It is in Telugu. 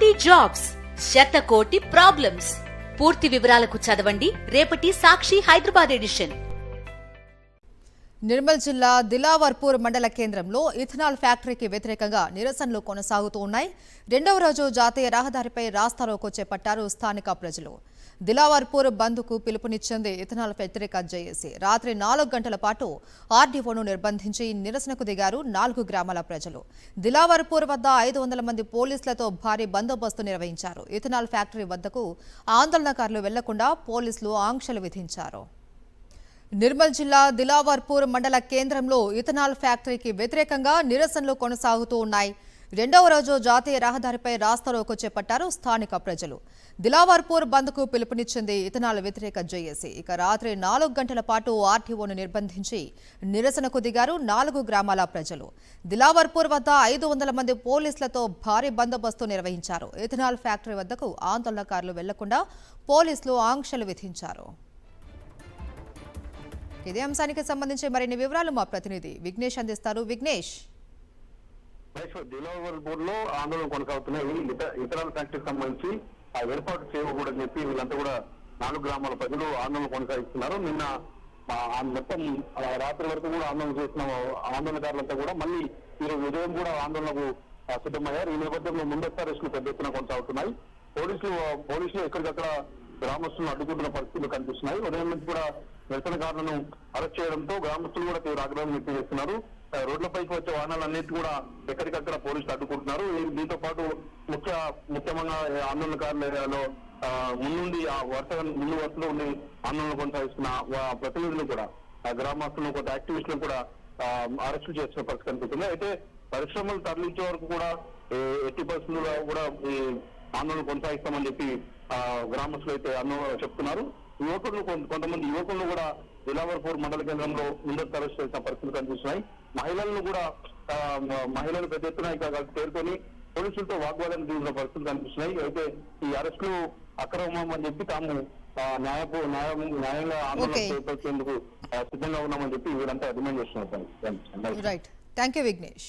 కోటి జాబ్స్, శతకోటి ప్రాబ్లమ్స్. పూర్తి వివరాలకు చదవండి రేపటి సాక్షి హైదరాబాద్ ఎడిషన్. నిర్మల్ జిల్లా దిలావర్పూర్ మండల కేంద్రంలో ఇథనాల్ ఫ్యాక్టరీకి వ్యతిరేకంగా నిరసనలు కొనసాగుతూ ఉన్నాయి. రెండవ రోజు జాతీయ రహదారిపై రాస్తారోకో చేపట్టారు స్థానిక ప్రజలు. దిలావర్పూర్ బంద్కు పిలుపునిచ్చింది ఇథనాల్ వ్యతిరేక జేఏసీ. రాత్రి 4 గంటల పాటు ఆర్డీఓను నిర్బంధించి నిరసనకు దిగారు 4 గ్రామాల ప్రజలు. దిలావర్పూర్ వద్ద 500 మంది పోలీసులతో భారీ బందోబస్తు నిర్వహించారు. ఇథనాల్ ఫ్యాక్టరీ వద్దకు ఆందోళనకారులు వెళ్లకుండా పోలీసులు ఆంక్షలు విధించారు. నిర్మల్ జిల్లా దిలావర్పూర్ మండల కేంద్రంలో ఇథనాల్ ఫ్యాక్టరీకి వ్యతిరేకంగా నిరసనలు కొనసాగుతూ ఉన్నాయి. రెండవ రోజు జాతీయ రహదారిపై రాస్తారోకో చేపట్టారు స్థానిక ప్రజలు. దిలావర్పూర్ బంద్కు పిలుపునిచ్చింది ఇథనాల్ వ్యతిరేక జేఏసీ. ఇక రాత్రి 4 గంటల పాటు ఆర్టీఓను నిర్బంధించి నిరసనకు దిగారు 4 గ్రామాల ప్రజలు. దిలావర్పూర్ వద్ద 500 మంది పోలీసులతో భారీ బందోబస్తు నిర్వహించారు. ఇథనాల్ ఫ్యాక్టరీ వద్దకు ఆందోళనకారులు వెళ్లకుండా పోలీసులు ఆంక్షలు విధించారు. ఇదే అంశానికి సంబంధించి మరిన్ని వివరాలు మా ప్రతినిధి విఘ్నేష్ అందిస్తారు. విఘ్నేష్, దిలావర్పూర్ లో ఆందోళన కొనసాగుతున్నాయి. ఇథనాల్ ఫ్యాక్టరీకి సంబంధించి ఆ ఏర్పాటు చేయకూడదని చెప్పి వీళ్ళంతా కూడా 4 గ్రామాల ప్రజలు ఆందోళన కొనసాగిస్తున్నారు. నిన్న మొత్తం రాత్రి వరకు కూడా ఆందోళన చేసిన ఆందోళనకారులంతా కూడా మళ్ళీ ఈరోజు ఉదయం కూడా ఆందోళనకు సిద్ధమయ్యారు. ఈ నేపథ్యంలో ముందస్తు అరెస్టులు పెద్ద ఎత్తున కొనసాగుతున్నాయి. పోలీసులు ఎక్కడికక్కడ గ్రామస్తులను అడ్డుకుంటున్న పరిస్థితులు కనిపిస్తున్నాయి. ఉదయం నుంచి కూడా నిరసనకారులను అరెస్ట్ చేయడంతో గ్రామస్తులు కూడా తీవ్ర ఆగ్రహం వ్యక్తం చేస్తున్నారు. రోడ్లపైకి వచ్చే వాహనాలన్నింటి కూడా ఎక్కడికక్కడ పోలీసులు అడ్డుకుంటున్నారు. దీంతో పాటు ముఖ్యమైన ఆందోళనకారుల ఏరియాలో ముందు వరుసలో ఉండి ఆందోళన కొనసాగిస్తున్న ప్రతినిధులు కూడా గ్రామస్తులను కొంత యాక్టివిస్టులను కూడా అరెస్టు చేస్తున్న పరిస్థితి కనిపిస్తుంది. అయితే పరిశ్రమలు తరలించే వరకు కూడా ఎట్టి పరిస్థితుల్లో కూడా ఈ ఆందోళన కొనసాగిస్తామని చెప్పి గ్రామస్తులు అయితే చెప్తున్నారు. కొంతమంది యువకులను కూడా దిలావర్పూర్ మండల కేంద్రంలో ముందస్తు అరెస్ట్ చేసిన పరిస్థితులు కనిపిస్తున్నాయి. మహిళలు పెద్ద ఎత్తున చేరుకొని పోలీసులతో వాగ్వాదాన్ని దిగుతున్న పరిస్థితులు కనిపిస్తున్నాయి. అయితే ఈ అరెస్టులు అక్రమం అని చెప్పి తాము న్యాయంగా ఆందోళన చేపట్టేందుకు సిద్ధంగా ఉన్నామని చెప్పి వీరంతా డిమాండ్ చేస్తున్నారు. Right, thank you Vignesh.